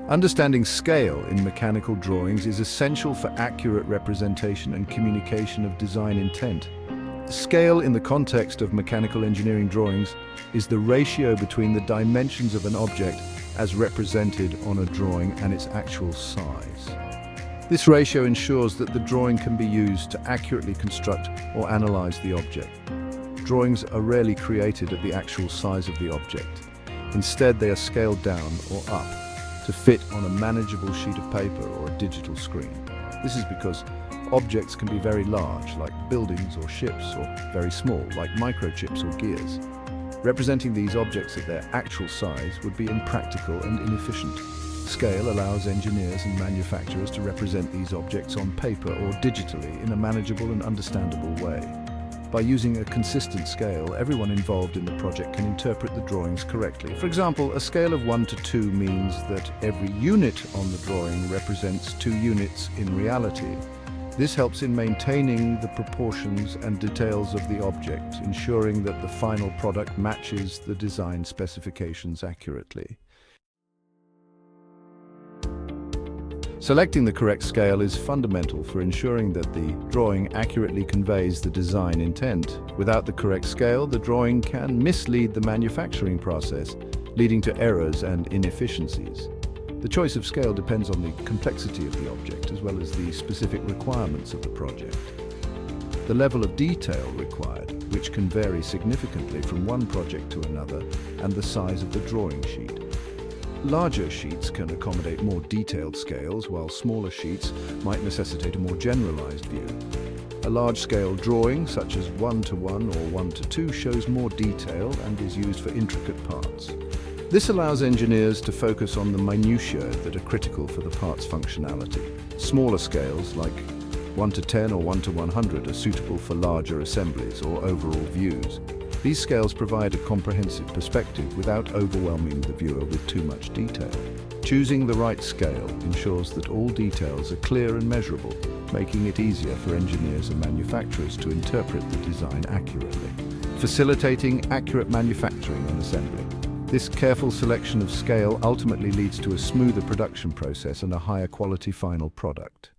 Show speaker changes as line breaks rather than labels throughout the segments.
Understanding scale in mechanical drawings is essential for accurate representation and communication of design intent. Scale in the context of mechanical engineering drawings is the ratio between the dimensions of an object as represented on a drawing and its actual size. This ratio ensures that the drawing can be used to accurately construct or analyze the object. Drawings are rarely created at the actual size of the object. Instead, they are scaled down or up to fit on a manageable sheet of paper or a digital screen. This is because objects can be very large, like buildings or ships, or very small, like microchips or gears. Representing these objects at their actual size would be impractical and inefficient. Scale allows engineers and manufacturers to represent these objects on paper or digitally in a manageable and understandable way. By using a consistent scale, everyone involved in the project can interpret the drawings correctly. For example, a scale of 1 to 2 means that every unit on the drawing represents 2 units in reality. This helps in maintaining the proportions and details of the object, ensuring that the final product matches the design specifications accurately. Selecting the correct scale is fundamental for ensuring that the drawing accurately conveys the design intent. Without the correct scale, the drawing can mislead the manufacturing process, leading to errors and inefficiencies. The choice of scale depends on the complexity of the object as well as the specific requirements of the project. The level of detail required, which can vary significantly from one project to another, and the size of the drawing sheet. Larger sheets can accommodate more detailed scales, while smaller sheets might necessitate a more generalized view. A large-scale drawing, such as 1:1 or 1:2, shows more detail and is used for intricate parts. This allows engineers to focus on the minutiae that are critical for the part's functionality. Smaller scales, like 1:10 or 1:100, are suitable for larger assemblies or overall views. These scales provide a comprehensive perspective without overwhelming the viewer with too much detail. Choosing the right scale ensures that all details are clear and measurable, making it easier for engineers and manufacturers to interpret the design accurately. Facilitating accurate manufacturing and assembly. This careful selection of scale ultimately leads to a smoother production process and a higher quality final product.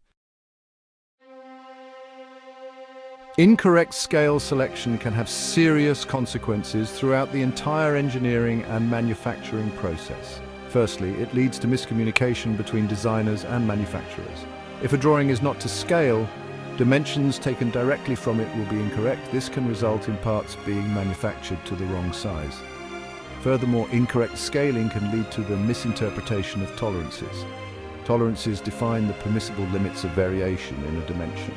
Incorrect scale selection can have serious consequences throughout the entire engineering and manufacturing process. Firstly, it leads to miscommunication between designers and manufacturers. If a drawing is not to scale, dimensions taken directly from it will be incorrect. This can result in parts being manufactured to the wrong size. Furthermore, incorrect scaling can lead to the misinterpretation of tolerances. Tolerances define the permissible limits of variation in a dimension.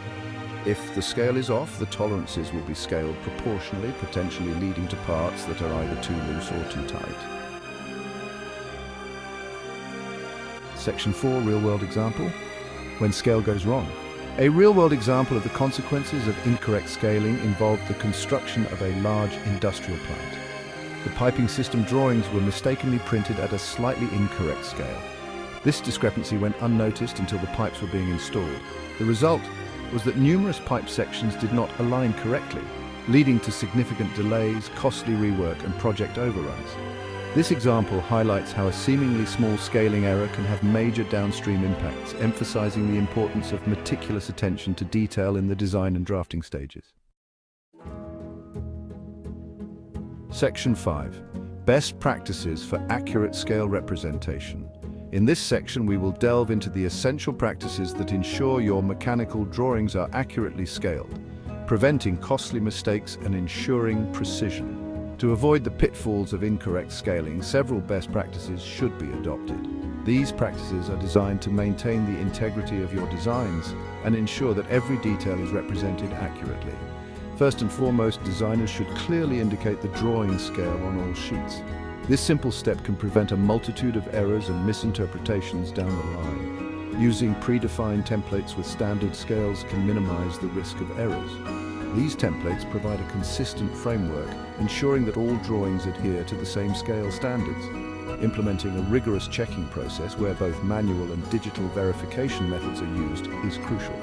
If the scale is off, the tolerances will be scaled proportionally, potentially leading to parts that are either too loose or too tight. Section 4, real-world example. When scale goes wrong. A real-world example of the consequences of incorrect scaling involved the construction of a large industrial plant. The piping system drawings were mistakenly printed at a slightly incorrect scale. This discrepancy went unnoticed until the pipes were being installed. The result was that numerous pipe sections did not align correctly, leading to significant delays, costly rework, and project overruns. This example highlights how a seemingly small scaling error can have major downstream impacts, emphasizing the importance of meticulous attention to detail in the design and drafting stages. Section 5. Best practices for accurate scale representation. In this section, we will delve into the essential practices that ensure your mechanical drawings are accurately scaled, preventing costly mistakes and ensuring precision. To avoid the pitfalls of incorrect scaling, several best practices should be adopted. These practices are designed to maintain the integrity of your designs and ensure that every detail is represented accurately. First and foremost, designers should clearly indicate the drawing scale on all sheets. This simple step can prevent a multitude of errors and misinterpretations down the line. Using predefined templates with standard scales can minimize the risk of errors. These templates provide a consistent framework, ensuring that all drawings adhere to the same scale standards. Implementing a rigorous checking process where both manual and digital verification methods are used is crucial.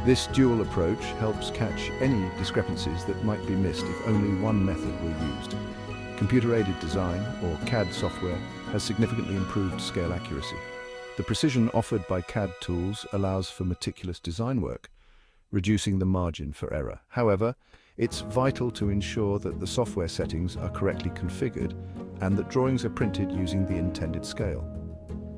This dual approach helps catch any discrepancies that might be missed if only one method were used. Computer-aided design, or CAD software, has significantly improved scale accuracy. The precision offered by CAD tools allows for meticulous design work, reducing the margin for error. However, it's vital to ensure that the software settings are correctly configured and that drawings are printed using the intended scale.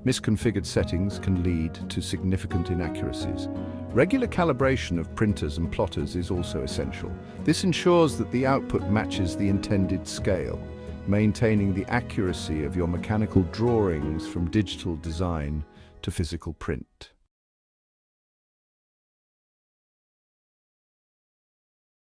Misconfigured settings can lead to significant inaccuracies. Regular calibration of printers and plotters is also essential. This ensures that the output matches the intended scale, maintaining the accuracy of your mechanical drawings from digital design to physical print.